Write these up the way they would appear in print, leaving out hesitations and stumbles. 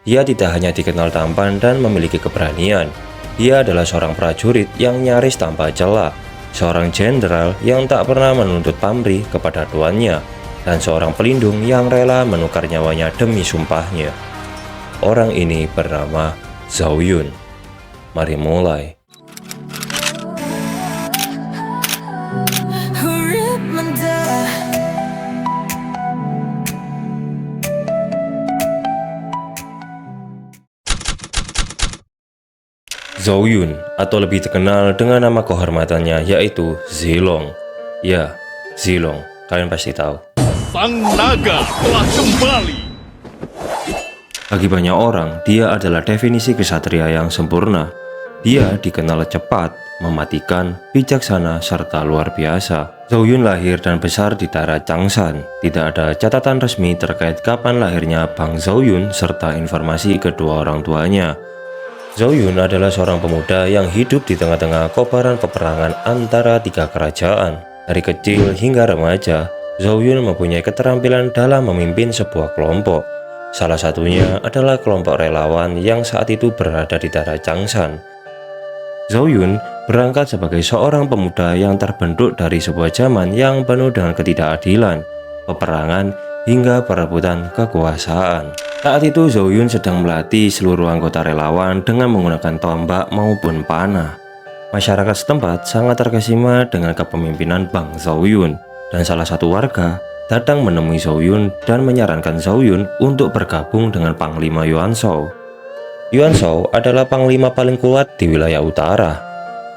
Dia tidak hanya dikenal tampan dan memiliki keberanian, dia adalah seorang prajurit yang nyaris tanpa celah, seorang jenderal yang tak pernah menuntut pamrih kepada tuannya, dan seorang pelindung yang rela menukar nyawanya demi sumpahnya. Orang ini bernama Zhou Yun. Mari mulai. Zhou Yun, atau lebih dikenal dengan nama kehormatannya yaitu Zilong. Ya, Zilong, kalian pasti tahu. Sang naga telah kembali. Bagi banyak orang, dia adalah definisi kesatria yang sempurna. Dia dikenal cepat, mematikan, bijaksana, serta luar biasa. Zhou Yun lahir dan besar di daerah Changshan. Tidak ada catatan resmi terkait kapan lahirnya Bang Zhou Yun serta informasi kedua orang tuanya. Zhou Yun adalah seorang pemuda yang hidup di tengah-tengah kobaran peperangan antara tiga kerajaan. Dari kecil hingga remaja, Zhou Yun mempunyai keterampilan dalam memimpin sebuah kelompok. Salah satunya adalah kelompok relawan yang saat itu berada di daerah Changshan. Zhou Yun berangkat sebagai seorang pemuda yang terbentuk dari sebuah zaman yang penuh dengan ketidakadilan, peperangan, hingga perebutan kekuasaan. Saat itu Zhou Yun sedang melatih seluruh anggota relawan dengan menggunakan tombak maupun panah. Masyarakat setempat sangat terkesima dengan kepemimpinan Bang Zhou Yun, dan salah satu warga datang menemui Zhou Yun dan menyarankan Zhou Yun untuk bergabung dengan Panglima Yuan Shao. Yuan Shao adalah panglima paling kuat di wilayah utara.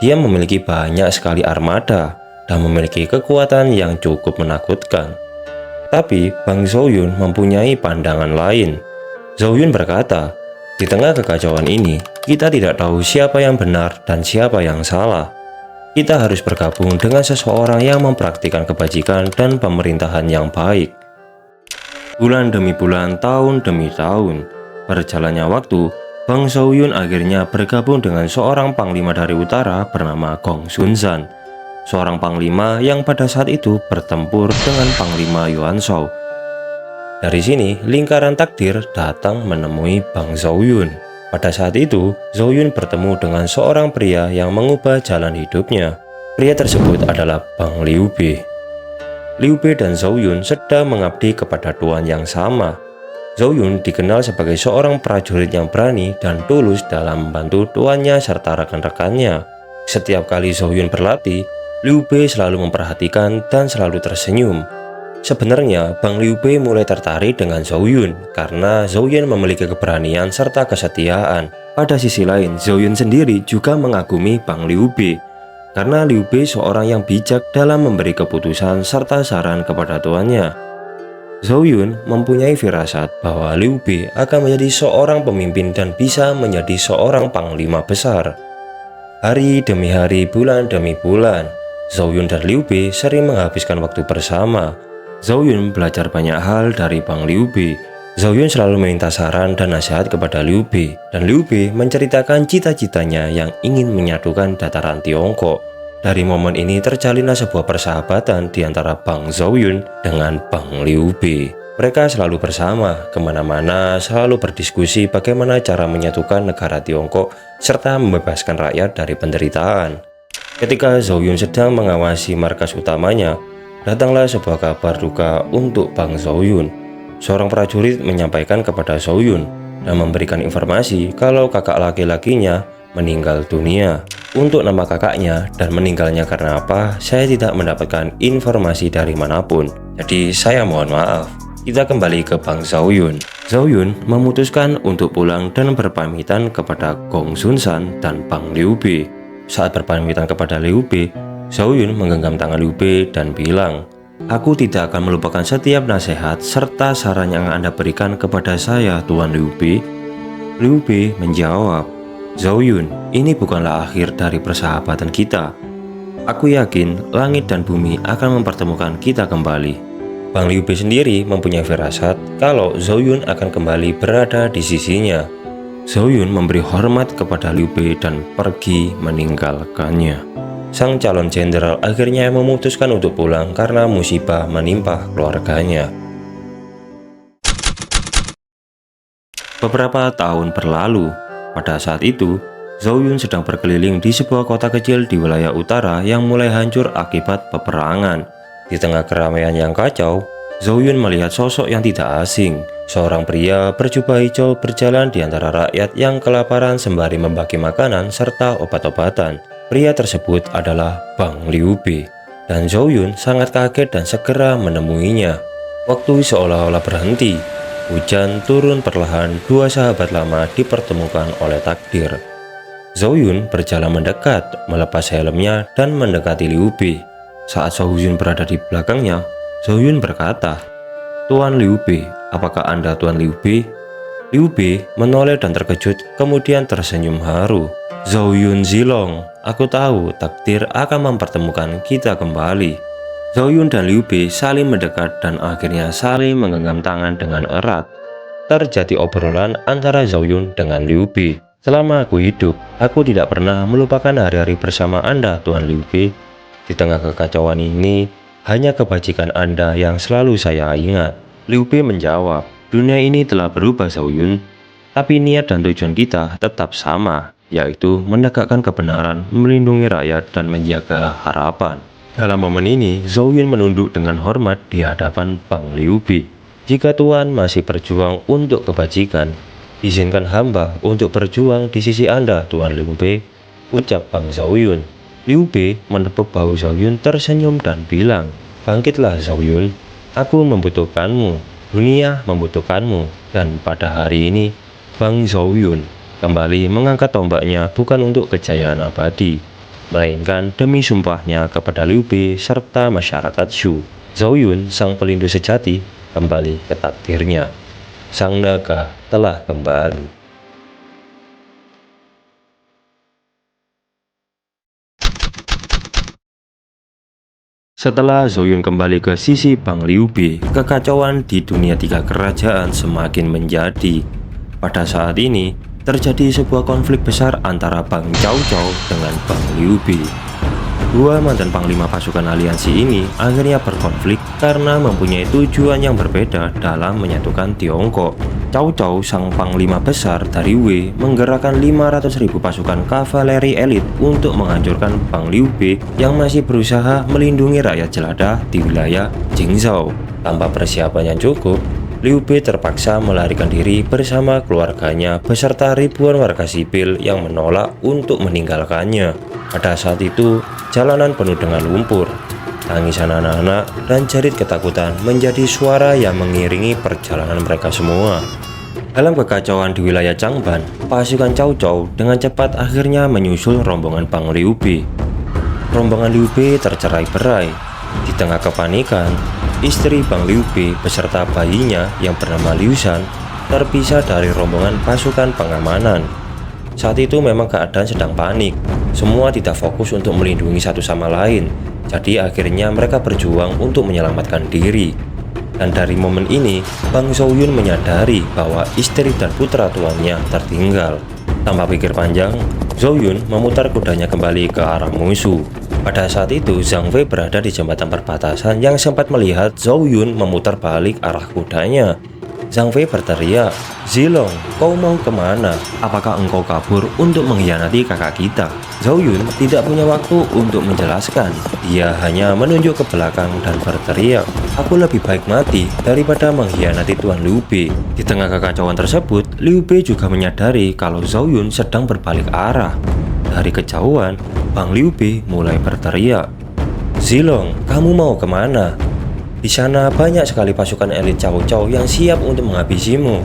Dia memiliki banyak sekali armada dan memiliki kekuatan yang cukup menakutkan. Tapi Bang Zhou Yun mempunyai pandangan lain. Zhou Yun berkata, di tengah kekacauan ini, kita tidak tahu siapa yang benar dan siapa yang salah. Kita harus bergabung dengan seseorang yang mempraktikkan kebajikan dan pemerintahan yang baik. Bulan demi bulan, tahun demi tahun, berjalannya waktu, Bang Zhou Yun akhirnya bergabung dengan seorang panglima dari utara bernama Gong Xunzhan, seorang panglima yang pada saat itu bertempur dengan Panglima Yuan Shao. Dari sini, lingkaran takdir datang menemui Bang Zhou Yun. Pada saat itu, Zhou Yun bertemu dengan seorang pria yang mengubah jalan hidupnya. Pria tersebut adalah Bang Liu Bei. Liu Bei dan Zhou Yun sedang mengabdi kepada tuan yang sama. Zhou Yun dikenal sebagai seorang prajurit yang berani dan tulus dalam membantu tuannya serta rekan-rekannya. Setiap kali Zhou Yun berlatih, Liu Bei selalu memperhatikan dan selalu tersenyum. Sebenarnya, Bang Liu Bei mulai tertarik dengan Zhou Yun karena Zhou Yun memiliki keberanian serta kesetiaan. Pada sisi lain, Zhou Yun sendiri juga mengagumi Bang Liu Bei karena Liu Bei seorang yang bijak dalam memberi keputusan serta saran kepada tuannya. Zhou Yun mempunyai firasat bahwa Liu Bei akan menjadi seorang pemimpin dan bisa menjadi seorang panglima besar. Hari demi hari, bulan demi bulan, Zhou Yun dan Liu Bei sering menghabiskan waktu bersama. Zhou Yun belajar banyak hal dari Bang Liu Bei. Zhou Yun selalu meminta saran dan nasihat kepada Liu Bei, dan Liu Bei menceritakan cita-citanya yang ingin menyatukan dataran Tiongkok. Dari momen ini terjalinlah sebuah persahabatan di antara Bang Zhou Yun dengan Bang Liu Bei. Mereka selalu bersama, kemana-mana, selalu berdiskusi bagaimana cara menyatukan negara Tiongkok serta membebaskan rakyat dari penderitaan. Ketika Zhou Yun sedang mengawasi markas utamanya, datanglah sebuah kabar duka untuk Bang Zhou Yun. Seorang prajurit menyampaikan kepada Zhou Yun dan memberikan informasi kalau kakak laki-lakinya meninggal dunia. Untuk nama kakaknya dan meninggalnya karena apa, saya tidak mendapatkan informasi dari manapun. Jadi saya mohon maaf. Kita kembali ke Bang Zhou Yun. Zhou Yun memutuskan untuk pulang dan berpamitan kepada Gong Xunzhan dan Bang Liu Bei. Saat berpamitan kepada Liu Bei, Zhou Yun menggenggam tangan Liu Bei dan bilang, "Aku tidak akan melupakan setiap nasihat serta saran yang Anda berikan kepada saya, Tuan Liu Bei." Liu Bei menjawab, "Zhou Yun, ini bukanlah akhir dari persahabatan kita. Aku yakin langit dan bumi akan mempertemukan kita kembali." Bang Liu Bei sendiri mempunyai firasat kalau Zhou Yun akan kembali berada di sisinya. Zhou Yun memberi hormat kepada Liu Bei dan pergi meninggalkannya. Sang calon jenderal akhirnya memutuskan untuk pulang karena musibah menimpa keluarganya. Beberapa tahun berlalu. Pada saat itu, Zhou Yun sedang berkeliling di sebuah kota kecil di wilayah utara yang mulai hancur akibat peperangan. Di tengah keramaian yang kacau, Zhou Yun melihat sosok yang tidak asing. Seorang pria berjubah hijau berjalan di antara rakyat yang kelaparan sembari membagi makanan serta obat-obatan. Pria tersebut adalah Bang Liu Bei, dan Zhou Yun sangat kaget dan segera menemuinya. Waktu seolah-olah berhenti. Hujan turun perlahan, dua sahabat lama dipertemukan oleh takdir. Zhou Yun berjalan mendekat, melepas helmnya dan mendekati Liu Bei. Saat Zhou Yun berada di belakangnya, Zhou Yun berkata, "Tuan Liu Bei, apakah Anda Tuan Liu Bei?" Liu Bei menoleh dan terkejut, kemudian tersenyum haru. "Zhou Yun Zilong, aku tahu takdir akan mempertemukan kita kembali." Zhou Yun dan Liu Bei saling mendekat dan akhirnya saling menggenggam tangan dengan erat. Terjadi obrolan antara Zhou Yun dengan Liu Bei. "Selama aku hidup, aku tidak pernah melupakan hari-hari bersama Anda, Tuan Liu Bei. Di tengah kekacauan ini, hanya kebajikan Anda yang selalu saya ingat." Liu Bei menjawab, "Dunia ini telah berubah, Zhou Yun. Tapi niat dan tujuan kita tetap sama, yaitu menegakkan kebenaran, melindungi rakyat, dan menjaga harapan." Dalam momen ini, Zhou Yun menunduk dengan hormat di hadapan Bang Liu Bei. "Jika Tuan masih berjuang untuk kebajikan, izinkan hamba untuk berjuang di sisi Anda, Tuan Liu Bei," ucap Bang Zhou Yun. Liu Bei menepuk bahu Zhou Yun tersenyum dan bilang, "Bangkitlah Zhou Yun, aku membutuhkanmu, dunia membutuhkanmu." Dan pada hari ini, Bang Zhou Yun kembali mengangkat tombaknya bukan untuk kejayaan abadi, melainkan demi sumpahnya kepada Liu Bei serta masyarakat Shu. Zhou Yun, sang pelindung sejati, kembali ke takdirnya. Sang naga telah kembali. Setelah Zhou Yun kembali ke sisi Bang Liu Bei, kekacauan di dunia tiga kerajaan semakin menjadi. Pada saat ini, terjadi sebuah konflik besar antara Bang Cao Cao dengan Bang Liu Bei. Dua mantan panglima pasukan aliansi ini akhirnya berkonflik karena mempunyai tujuan yang berbeda dalam menyatukan Tiongkok. Cao Cao, sang panglima besar dari Wei, menggerakkan 500.000 pasukan kavaleri elit untuk menghancurkan Bang Liu Bei yang masih berusaha melindungi rakyat jelata di wilayah Jingzhou. Tanpa persiapan yang cukup, Liu Bei terpaksa melarikan diri bersama keluarganya beserta ribuan warga sipil yang menolak untuk meninggalkannya. Pada saat itu, jalanan penuh dengan lumpur. Tangisan anak-anak dan jerit ketakutan menjadi suara yang mengiringi perjalanan mereka semua. Dalam kekacauan di wilayah Changban, pasukan Cao Cao dengan cepat akhirnya menyusul rombongan Bang Liu Bei. Rombongan Liu Bei tercerai-berai. Di tengah kepanikan, istri Bang Liu Bei beserta bayinya yang bernama Liu Shan terpisah dari rombongan pasukan pengamanan. Saat itu memang keadaan sedang panik. Semua tidak fokus untuk melindungi satu sama lain. Jadi akhirnya mereka berjuang untuk menyelamatkan diri. Dan dari momen ini, Bang Zhou Yun menyadari bahwa istri dan putra tuannya tertinggal. Tanpa pikir panjang, Zhou Yun memutar kudanya kembali ke arah musuh. Pada saat itu, Zhang Fei berada di jembatan perbatasan yang sempat melihat Zhou Yun memutar balik arah kudanya. Zhang Fei berteriak, "Zilong, kau mau kemana? Apakah engkau kabur untuk mengkhianati kakak kita?" Zhou Yun tidak punya waktu untuk menjelaskan. Dia hanya menunjuk ke belakang dan berteriak, "Aku lebih baik mati daripada mengkhianati Tuan Liu Bei." Di tengah kekacauan tersebut, Liu Bei juga menyadari kalau Zhou Yun sedang berbalik arah. Dari kejauhan, Bang Liu Bei mulai berteriak, "Zilong, kamu mau kemana? Di sana banyak sekali pasukan elit Cao Cao yang siap untuk menghabisimu."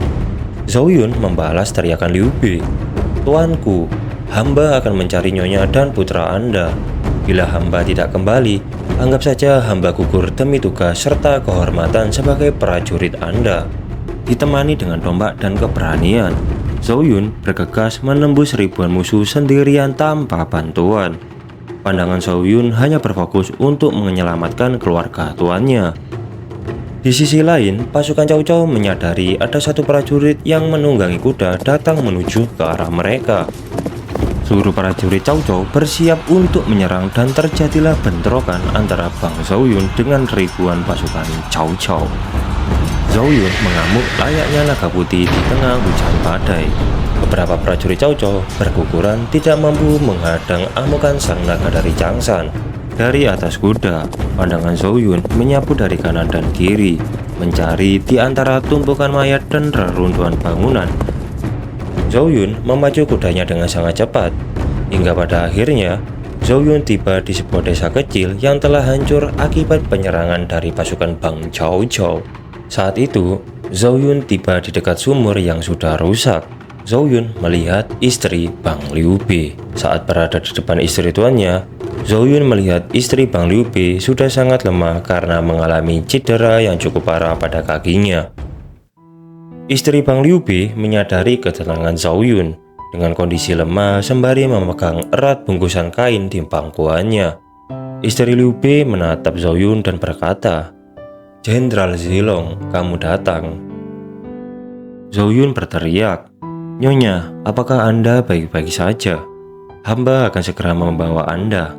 Zhou Yun membalas teriakan Liu Bei, "Tuanku, hamba akan mencari nyonya dan putra Anda. Bila hamba tidak kembali, anggap saja hamba gugur demi tugas serta kehormatan sebagai prajurit Anda." Ditemani dengan tombak dan keberanian, Zhou Yun bergegas menembus ribuan musuh sendirian tanpa bantuan. Pandangan Zhou Yun hanya berfokus untuk menyelamatkan keluarga tuannya. Di sisi lain, pasukan Cao Cao menyadari ada satu prajurit yang menunggangi kuda datang menuju ke arah mereka. Seluruh prajurit Cao Cao bersiap untuk menyerang dan terjadilah bentrokan antara Bang Zhou Yun dengan ribuan pasukan Cao Cao. Zhou Yun mengamuk layaknya naga putih di tengah hujan badai. Beberapa prajurit Cao Cao berguguran tidak mampu menghadang amukan sang naga dari Changsan. Dari atas kuda, pandangan Zhou Yun menyapu dari kanan dan kiri, mencari di antara tumpukan mayat dan reruntuhan bangunan. Zhou Yun memacu kudanya dengan sangat cepat, hingga pada akhirnya Zhou Yun tiba di sebuah desa kecil yang telah hancur akibat penyerangan dari pasukan Bang Cao Cao. Saat itu, Zhou Yun tiba di dekat sumur yang sudah rusak. Zhou Yun melihat istri Bang Liu Bei. Saat berada di depan istri tuannya, Zhou Yun melihat istri Bang Liu Bei sudah sangat lemah karena mengalami cedera yang cukup parah pada kakinya. Istri Bang Liu Bei menyadari ketenangan Zhou Yun dengan kondisi lemah sembari memegang erat bungkusan kain di pangkuannya. Istri Liu Bei menatap Zhou Yun dan berkata, "Jenderal Zilong, kamu datang." Zhou Yun berteriak, "Nyonya, apakah Anda baik-baik saja? Hamba akan segera membawa Anda."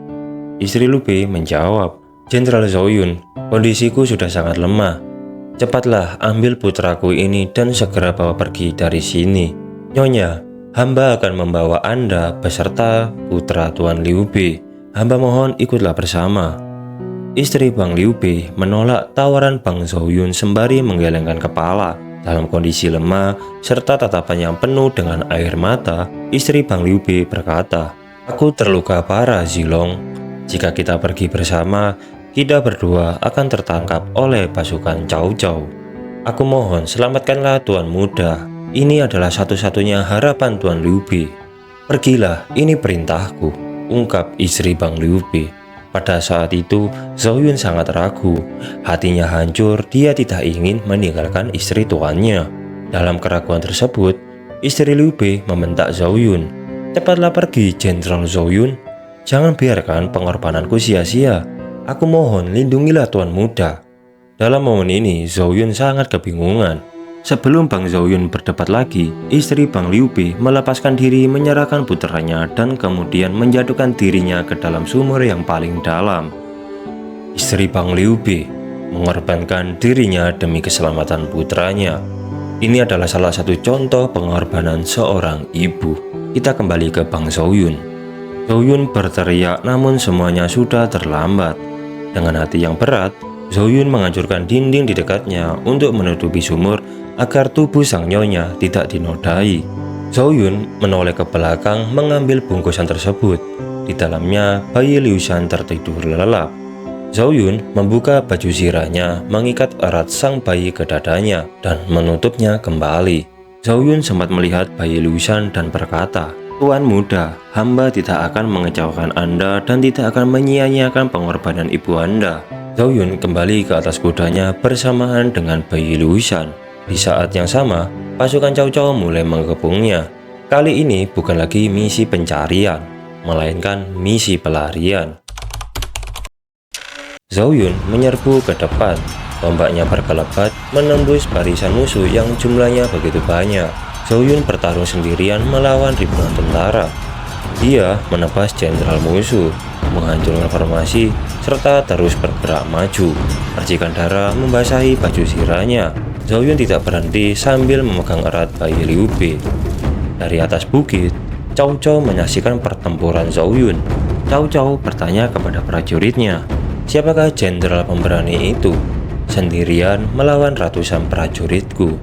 Istri Liu Bei menjawab, "Jenderal Zhou Yun, kondisiku sudah sangat lemah. Cepatlah ambil putraku ini dan segera bawa pergi dari sini. Nyonya, hamba akan membawa Anda beserta putra Tuan Liu Bei. Hamba mohon ikutlah bersama." Istri Bang Liu Bei menolak tawaran Bang Zhou Yun sembari menggelengkan kepala. Dalam kondisi lemah serta tatapan yang penuh dengan air mata, istri Bang Liu Bei berkata, "Aku terluka parah, Zilong. Jika kita pergi bersama, kita berdua akan tertangkap oleh pasukan Cao Cao. Aku mohon selamatkanlah Tuan Muda. Ini adalah satu-satunya harapan Tuan Liu Bei. Pergilah, ini perintahku," ungkap istri Bang Liu Bei. Pada saat itu, Zhou Yun sangat ragu. Hatinya hancur, dia tidak ingin meninggalkan istri tuannya. Dalam keraguan tersebut, istri Liu Bei membentak Zhou Yun, "Cepatlah pergi, Jenderal Zhou Yun. Jangan biarkan pengorbananku sia-sia. Aku mohon lindungilah Tuan Muda." Dalam momen ini, Zhou Yun sangat kebingungan. Sebelum Bang Zhou Yun berdebat lagi, istri Bang Liu Bei melepaskan diri menyerahkan putranya dan kemudian menjatuhkan dirinya ke dalam sumur yang paling dalam. Istri Bang Liu Bei mengorbankan dirinya demi keselamatan putranya. Ini adalah salah satu contoh pengorbanan seorang ibu. Kita kembali ke Bang Zhou Yun. Zhou Yun berteriak namun semuanya sudah terlambat. Dengan hati yang berat, Zhou Yun menghancurkan dinding di dekatnya untuk menutupi sumur agar tubuh sang nyonya tidak dinodai. Zhou Yun menoleh ke belakang mengambil bungkusan tersebut. Di dalamnya bayi Liu Shan tertidur lelap. Zhou Yun membuka baju zirahnya, mengikat erat sang bayi ke dadanya dan menutupnya kembali. Zhou Yun sempat melihat bayi Liu Shan dan berkata, "Tuan Muda, hamba tidak akan mengecewakan Anda dan tidak akan menyia-nyiakan pengorbanan ibu Anda." Zhou Yun kembali ke atas kudanya bersamaan dengan bayi Liu Shan. Di saat yang sama, pasukan Cao Cao mulai mengepungnya. Kali ini bukan lagi misi pencarian, melainkan misi pelarian. Zhou Yun menyerbu ke depan. Tombaknya berkelebat menembus barisan musuh yang jumlahnya begitu banyak. Zhou Yun bertarung sendirian melawan ribuan tentara. Dia menebas jenderal musuh, menghancurkan formasi, serta terus bergerak maju. Percikan darah membasahi baju zirahnya. Zhou Yun tidak berhenti sambil memegang erat bayi Liu Bei. Dari atas bukit, Cao Cao menyaksikan pertempuran Zhou Yun. Cao Cao bertanya kepada prajuritnya, "Siapakah jenderal pemberani itu? Sendirian melawan ratusan prajuritku."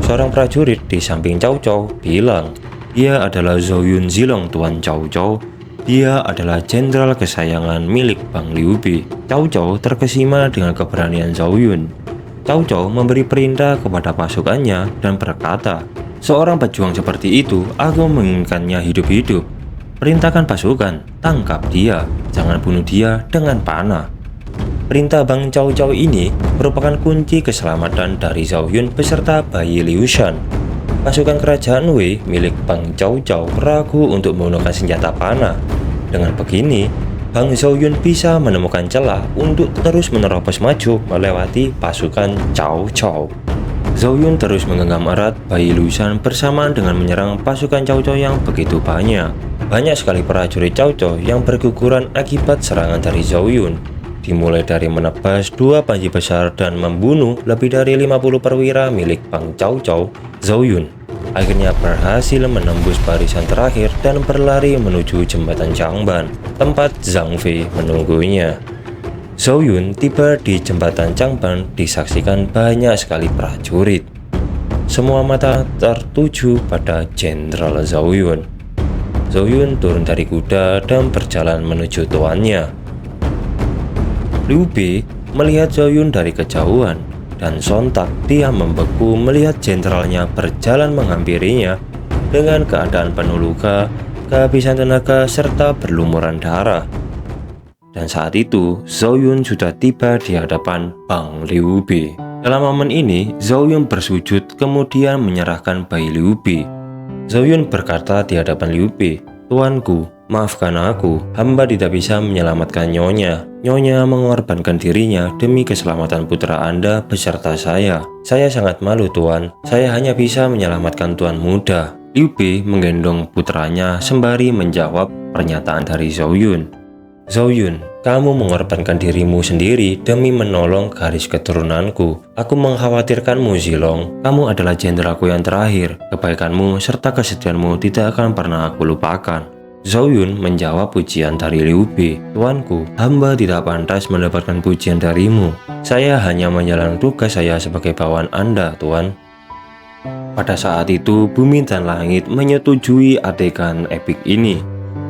Seorang prajurit di samping Cao Cao bilang, "Dia adalah Zhou Yun Zilong, Tuan Cao Cao. Dia adalah jenderal kesayangan milik Bang Liu Bei." Cao Cao terkesima dengan keberanian Zhou Yun. Cao Cao memberi perintah kepada pasukannya dan berkata, "Seorang pejuang seperti itu, aku menginginkannya hidup-hidup. Perintahkan pasukan, tangkap dia, jangan bunuh dia dengan panah." Perintah Bang Cao Cao ini merupakan kunci keselamatan dari Zhou Yun beserta bayi Liu Shan. Pasukan kerajaan Wei milik Bang Cao Cao ragu untuk menggunakan senjata panah. Dengan begini, Bang Zhou Yun bisa menemukan celah untuk terus menerobos maju melewati pasukan Cao Cao. Zhou Yun terus menggenggam erat bayi Liu Shan bersamaan dengan menyerang pasukan Cao Cao yang begitu banyak. Banyak sekali prajurit Cao Cao yang berguguran akibat serangan dari Zhou Yun. dimulai dari menebas 2 panji besar dan membunuh lebih dari 50 perwira milik Bang Cao Cao, Zhou Yun akhirnya berhasil menembus barisan terakhir dan berlari menuju jembatan Changban, tempat Zhang Fei menunggunya. Zhou Yun tiba di jembatan Changban disaksikan banyak sekali prajurit. Semua mata tertuju pada Jenderal Zhou Yun. Zhou Yun turun dari kuda dan berjalan menuju tuannya. Liu Bei melihat Zhou Yun dari kejauhan dan sontak dia membeku melihat jenderalnya berjalan menghampirinya dengan keadaan penuh luka, kehabisan tenaga, serta berlumuran darah. Dan saat itu, Zhou Yun sudah tiba di hadapan Bang Liu Bei. Dalam momen ini, Zhou Yun bersujud kemudian menyerahkan bayi Liu Bei. Zhou Yun berkata di hadapan Liu Bei, "Tuanku, maafkan aku, hamba tidak bisa menyelamatkan Nyonya. Nyonya mengorbankan dirinya demi keselamatan putra Anda beserta saya. Saya sangat malu, Tuan. Saya hanya bisa menyelamatkan Tuan muda." Liu Bei menggendong putranya sembari menjawab pernyataan dari Zhou Yun. "Zhou Yun, kamu mengorbankan dirimu sendiri demi menolong garis keturunanku. Aku mengkhawatirkanmu, Zilong. Kamu adalah jenderalku yang terakhir. Kebaikanmu serta kesetiaanmu tidak akan pernah aku lupakan." Zhou Yun menjawab pujian dari Liu Bei. "Tuanku, hamba tidak pantas mendapatkan pujian darimu. Saya hanya menjalankan tugas saya sebagai bawahan Anda, Tuan." Pada saat itu, bumi dan langit menyetujui adegan epik ini.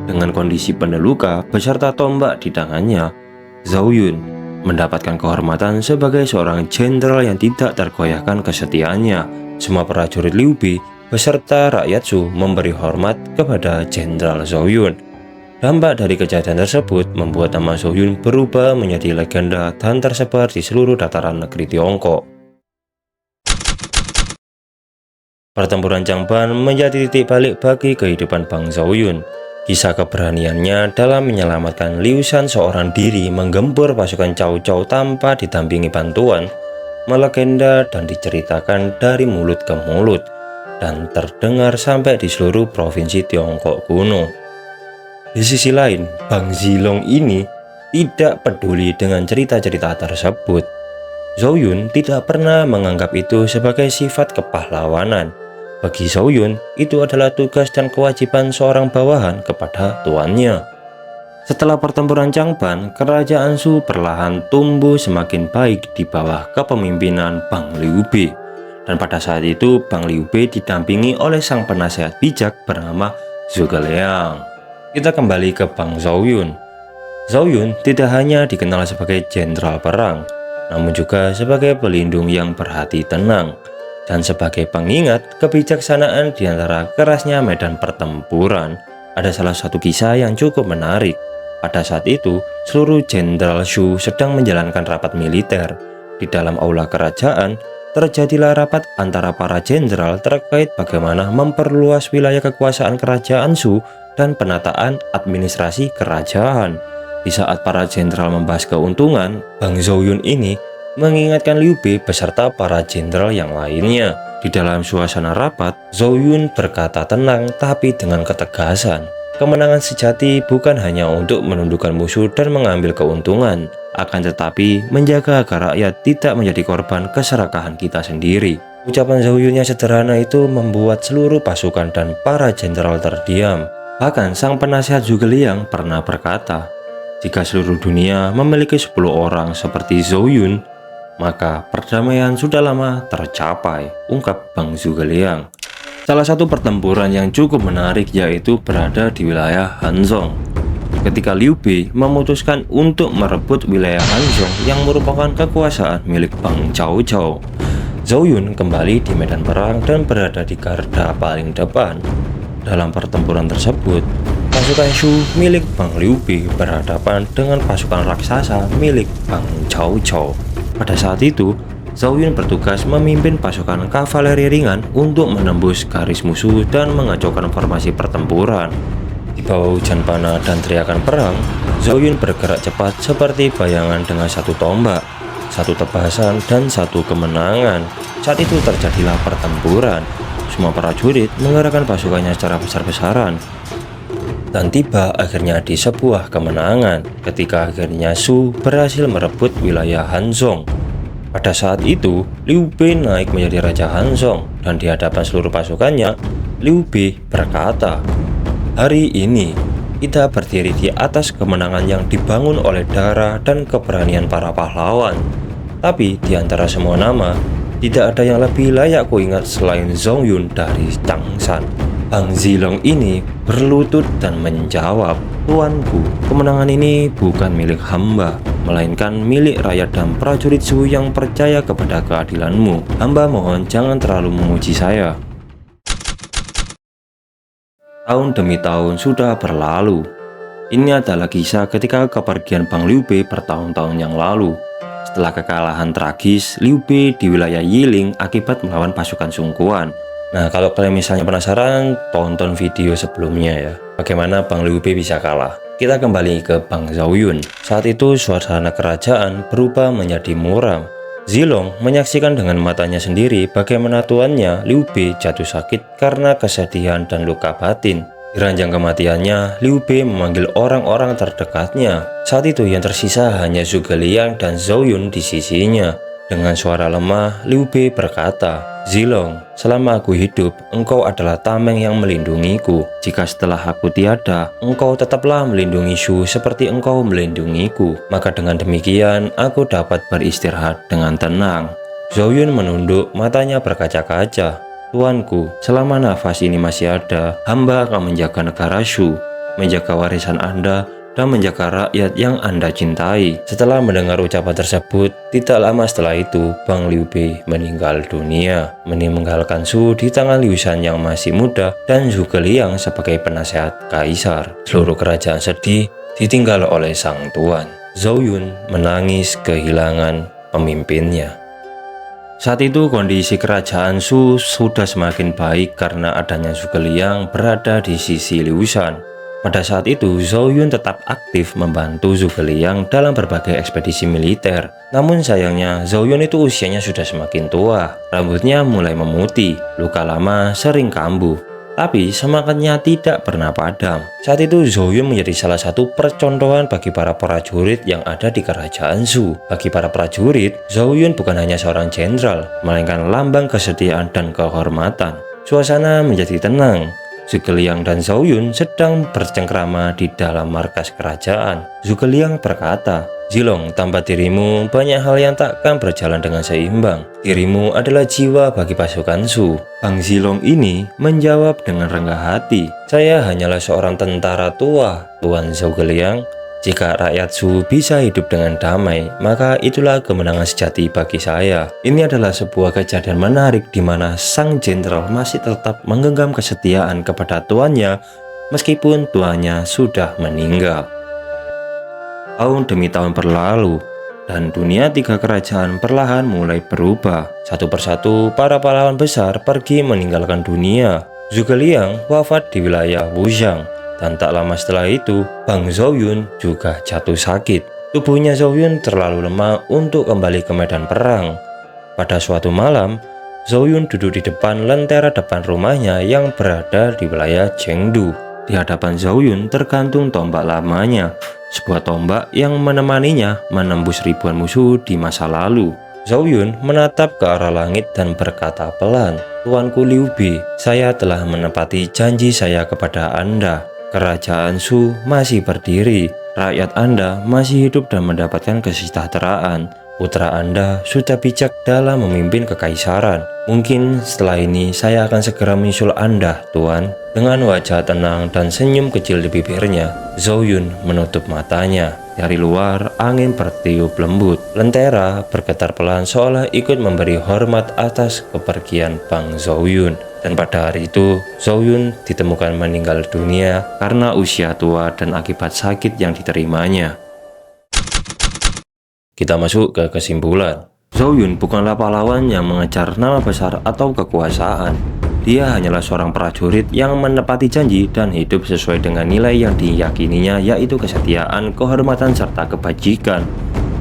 Dengan kondisi penuh luka beserta tombak di tangannya, Zhou Yun mendapatkan kehormatan sebagai seorang jenderal yang tidak tergoyahkan kesetiaannya. Semua prajurit Liu Bei beserta rakyat Shu memberi hormat kepada Jenderal Zhou Yun. Dampak dari kejadian tersebut membuat nama Zhou Yun berubah menjadi legenda dan tersebar di seluruh dataran negeri Tiongkok. Pertempuran Changban menjadi titik balik bagi kehidupan Bang Zhou Yun. Kisah keberaniannya dalam menyelamatkan Liu Shan seorang diri menggempur pasukan Cao Cao tanpa didampingi bantuan melegenda dan diceritakan dari mulut ke mulut dan terdengar sampai di seluruh provinsi Tiongkok kuno. Di sisi lain, Bang Zilong ini tidak peduli dengan cerita-cerita tersebut. Zhou Yun tidak pernah menganggap itu sebagai sifat kepahlawanan. Bagi Zhou Yun, itu adalah tugas dan kewajiban seorang bawahan kepada tuannya. Setelah pertempuran Changban, kerajaan Shu perlahan tumbuh semakin baik di bawah kepemimpinan Bang Liu Bei. Dan pada saat itu, Bang Liu Bei didampingi oleh sang penasehat bijak bernama Zhuge Liang. Kita kembali ke Bang Zhou Yun. Zhou Yun tidak hanya dikenal sebagai jenderal perang, namun juga sebagai pelindung yang berhati tenang. Dan sebagai pengingat kebijaksanaan di antara kerasnya medan pertempuran, ada salah satu kisah yang cukup menarik. Pada saat itu, seluruh jenderal Shu sedang menjalankan rapat militer. Di dalam aula kerajaan, terjadilah rapat antara para jenderal terkait bagaimana memperluas wilayah kekuasaan kerajaan Shu dan penataan administrasi kerajaan. Di saat para jenderal membahas keuntungan, Bang Zhou Yun ini mengingatkan Liu Bei beserta para jenderal yang lainnya. Di dalam suasana rapat, Zhou Yun berkata tenang tapi dengan ketegasan. Kemenangan sejati bukan hanya untuk menundukkan musuh dan mengambil keuntungan, akan tetapi menjaga agar rakyat tidak menjadi korban keserakahan kita sendiri. Ucapan Zhou Yun yang sederhana itu membuat seluruh pasukan dan para jenderal terdiam. Bahkan sang penasihat Zhuge Liang pernah berkata, "Jika seluruh dunia memiliki 10 orang seperti Zhou Yun, maka perdamaian sudah lama tercapai," ungkap Bang Zhuge Liang. Salah satu pertempuran yang cukup menarik yaitu berada di wilayah Hanzhong. Ketika Liu Bei memutuskan untuk merebut wilayah Hanzhong yang merupakan kekuasaan milik Bang Cao Cao, Zhou Yun kembali di medan perang dan berada di garda paling depan. Dalam pertempuran tersebut, pasukan Shu milik Bang Liu Bei berhadapan dengan pasukan raksasa milik Bang Cao Cao. Pada saat itu, Zhou Yun bertugas memimpin pasukan kavaleri ringan untuk menembus garis musuh dan mengacaukan formasi pertempuran. Di bawah hujan panah dan teriakan perang, Zhou Yun bergerak cepat seperti bayangan dengan satu tombak, satu tebasan, dan satu kemenangan. Saat itu terjadilah pertempuran. Semua prajurit mengerahkan pasukannya secara besar-besaran. dan tiba akhirnya di sebuah kemenangan ketika akhirnya Shu berhasil merebut wilayah Hanzhong. Pada saat itu, Liu Bei naik menjadi Raja Hanzhong dan di hadapan seluruh pasukannya, Liu Bei berkata, "Hari ini, kita berdiri di atas kemenangan yang dibangun oleh darah dan keberanian para pahlawan. Tapi di antara semua nama, tidak ada yang lebih layak kuingat selain Zhou Yun dari Changshan." Bang Zilong ini berlutut dan menjawab, "Tuanku, kemenangan ini bukan milik hamba, melainkan milik rakyat dan prajurit Shu yang percaya kepada keadilanmu. Hamba mohon jangan terlalu memuji saya." Tahun demi tahun sudah berlalu. Ini adalah kisah ketika kepergian Bang Liu Bei bertahun-tahun yang lalu. Setelah kekalahan tragis Liu Bei di wilayah Yiling akibat melawan pasukan Sun Quan. Nah, kalau kalian misalnya penasaran, tonton video sebelumnya ya. Bagaimana Bang Liu Bei bisa kalah. Kita kembali ke Bang Zhou Yun. Saat itu suasana kerajaan berubah menjadi muram. Zilong menyaksikan dengan matanya sendiri bagaimana tuannya Liu Bei jatuh sakit karena kesedihan dan luka batin. Di ranjang kematiannya, Liu Bei memanggil orang-orang terdekatnya. Saat itu yang tersisa hanya Zhuge Liang dan Zhou Yun di sisinya. Dengan suara lemah, Liu Bei berkata, "Zilong, selama aku hidup, engkau adalah tameng yang melindungiku. Jika setelah aku tiada, engkau tetaplah melindungi Shu seperti engkau melindungiku. Maka dengan demikian, aku dapat beristirahat dengan tenang." Zhou Yun menunduk, matanya berkaca-kaca. "Tuanku, selama nafas ini masih ada, hamba akan menjaga negara Shu, menjaga warisan Anda, dan menjaga rakyat yang Anda cintai." Setelah mendengar ucapan tersebut, tidak lama setelah itu, Bang Liu Bei meninggal dunia, meninggalkan Shu di tangan Liu Shan yang masih muda dan Zhuge Liang sebagai penasehat kaisar. Seluruh kerajaan sedih, ditinggal oleh sang tuan. Zhou Yun menangis kehilangan pemimpinnya. Saat itu kondisi kerajaan Shu sudah semakin baik karena adanya Zhuge Liang berada di sisi Liu Shan. Pada saat itu, Zhou Yun tetap aktif membantu Zhuge Liang dalam berbagai ekspedisi militer. Namun sayangnya, Zhou Yun itu usianya sudah semakin tua, rambutnya mulai memutih, luka lama sering kambuh. Tapi semangatnya tidak pernah padam. Saat itu Zhou Yun menjadi salah satu percontohan bagi para prajurit yang ada di kerajaan Shu. Bagi para prajurit, Zhou Yun bukan hanya seorang jenderal, melainkan lambang kesetiaan dan kehormatan. Suasana menjadi tenang. Zhuge Liang dan Zhou Yun sedang bercengkrama di dalam markas kerajaan. Zhuge Liang berkata, "Zilong, tanpa dirimu banyak hal yang takkan berjalan dengan seimbang. Dirimu adalah jiwa bagi pasukan Shu." Bang Zilong ini menjawab dengan rendah hati, "Saya hanyalah seorang tentara tua, Tuan Zhuge Liang. Jika rakyat Shu bisa hidup dengan damai, maka itulah kemenangan sejati bagi saya." Ini adalah sebuah kejadian menarik di mana sang jenderal masih tetap menggenggam kesetiaan kepada tuannya meskipun tuannya sudah meninggal. Tahun demi tahun berlalu dan dunia tiga kerajaan perlahan mulai berubah. Satu persatu para pahlawan besar pergi meninggalkan dunia. Zhuge Liang wafat di wilayah Wujiang. Dan tak lama setelah itu, Bang Zhou Yun juga jatuh sakit. Tubuhnya Zhou Yun terlalu lemah untuk kembali ke medan perang. Pada suatu malam, Zhou Yun duduk di depan lentera depan rumahnya yang berada di wilayah Chengdu. Di hadapan Zhou Yun tergantung tombak lamanya, sebuah tombak yang menemaninya menembus ribuan musuh di masa lalu. Zhou Yun menatap ke arah langit dan berkata pelan, "Tuanku Liu Bei, saya telah menepati janji saya kepada Anda. Kerajaan Shu masih berdiri, rakyat Anda masih hidup dan mendapatkan kesejahteraan. Putra Anda sudah bijak dalam memimpin kekaisaran. Mungkin setelah ini saya akan segera menyusul Anda, Tuan." Dengan wajah tenang dan senyum kecil di bibirnya, Zhou Yun menutup matanya. Dari luar, angin bertiup lembut. Lentera bergetar pelan seolah ikut memberi hormat atas kepergian Bang Zhou Yun. Dan pada hari itu, Zhou Yun ditemukan meninggal dunia karena usia tua dan akibat sakit yang diterimanya. Kita masuk ke kesimpulan. Zhou Yun bukanlah pahlawan yang mengejar nama besar atau kekuasaan. Dia hanyalah seorang prajurit yang menepati janji dan hidup sesuai dengan nilai yang diyakininya, yaitu kesetiaan, kehormatan, serta kebajikan.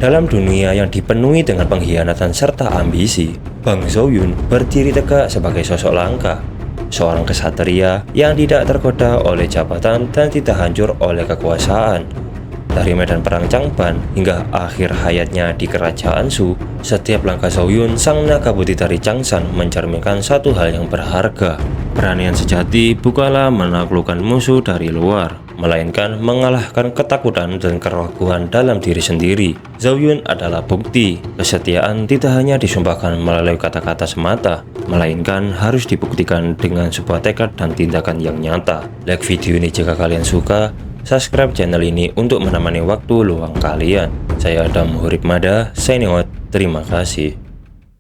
Dalam dunia yang dipenuhi dengan pengkhianatan serta ambisi, Bang Zhou Yun berdiri tegak sebagai sosok langka. seorang kesatria yang tidak tergoda oleh jabatan dan tidak hancur oleh kekuasaan. Dari medan perang Changban hingga akhir hayatnya di kerajaan Shu, setiap langkah Zhou Yun, sang naga putih dari Changshan, mencerminkan satu hal yang berharga. Beranian sejati bukanlah menaklukkan musuh dari luar, melainkan mengalahkan ketakutan dan keraguan dalam diri sendiri. Zhou Yun adalah bukti kesetiaan tidak hanya disumpahkan melalui kata-kata semata, melainkan harus dibuktikan dengan sebuah tekad dan tindakan yang nyata. Like video ini jika kalian suka, subscribe channel ini untuk menemani waktu luang kalian. Saya Adam Huribmada, signing out. Terima kasih.